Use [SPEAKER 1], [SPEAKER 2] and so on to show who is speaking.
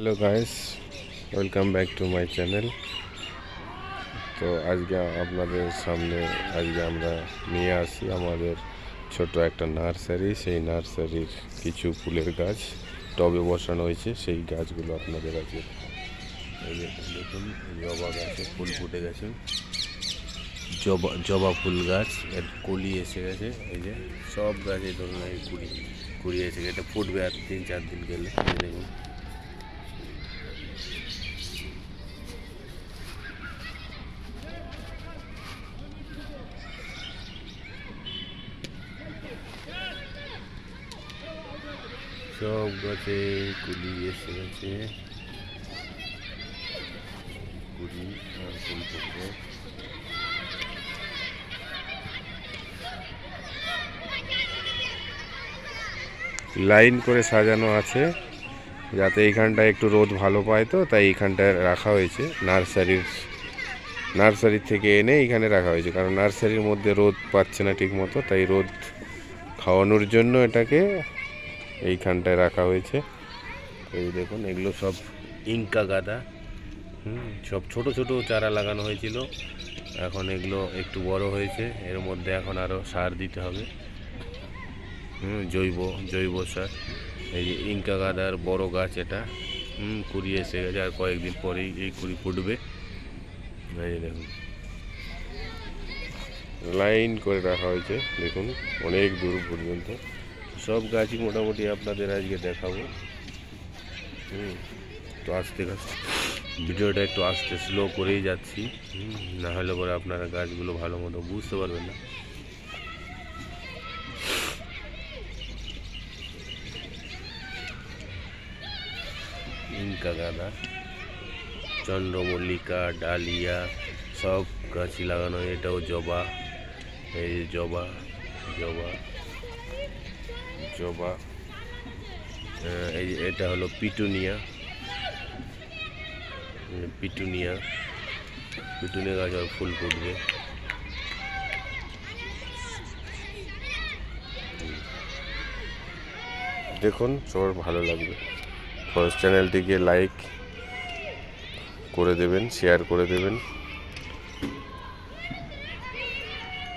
[SPEAKER 1] Hello guys, welcome back to my channel. তো আজকে আপনাদের সামনে আমরা নিয়ে আসি আমাদের ছোট একটা নার্সারি। সেই নার্সারির কিছু ফুলের গাছ টবে বসানো হয়েছে। সেই গাছগুলো আপনাদের আজকে এই যে দেখুন, জবা গাছে ফুল ফুটে গেছে। জবা ফুল গাছ, এর কলি এসে গেছে। এই যে সব গাছে ধরুন এই কুড়ি এসে গেছে। এটা ফুটবে আর 3-4 দিন গেলে। দেখুন সব গাছে কুলি এসে গেছে। কুলি আর ফুল ফুটবে। লাইন করে সাজানো আছে যাতে এইখানটায় একটু রোদ ভালো পায়, তো তাই এইখানটায় রাখা হয়েছে। নার্সারির থেকে এনে এইখানে রাখা হয়েছে, কারণ নার্সারির মধ্যে রোদ পাচ্ছে না ঠিক মতো, তাই রোদ খাওয়ানোর জন্য এটাকে এইখানটায় রাখা হয়েছে। এই দেখুন, এগুলো সব ইনকা গাঁদা। সব ছোট ছোট চারা লাগানো হয়েছিল, এখন এগুলো একটু বড় হয়েছে। এর মধ্যে এখন আরও সার দিতে হবে, জৈব সার। এই যে ইনকা গাঁদার বড় গাছ, এটা কুড়ি এসে গেছে, আর কয়েকদিন পরেই এই কুড়ি ফুটবে। এই দেখুন, লাইন করে রাখা হয়েছে, দেখুন অনেক দূর পর্যন্ত। সব গাছই মোটামুটি আপনাদের আজকে দেখাবো। তো আস্তে আস্তে ভিডিওটা একটু আস্তে স্লো করেই যাচ্ছি, না হলে পরে আপনারা গাছগুলো ভালো মতো বুঝতে পারবেন না। ইনকা গাঁদা, চন্দ্রমল্লিকা, ডালিয়া সব গাছই লাগানো। এটাও জবা, এই জবা জবা জবা। এই এটা হলো পিটুনিয়া পিটুনিয়া গাছ, আর ফুল ফুটবে। দেখুন, সবার ভালো লাগবে। ফার্স্ট চ্যানেলটিকে লাইক করে দেবেন, শেয়ার করে দেবেন।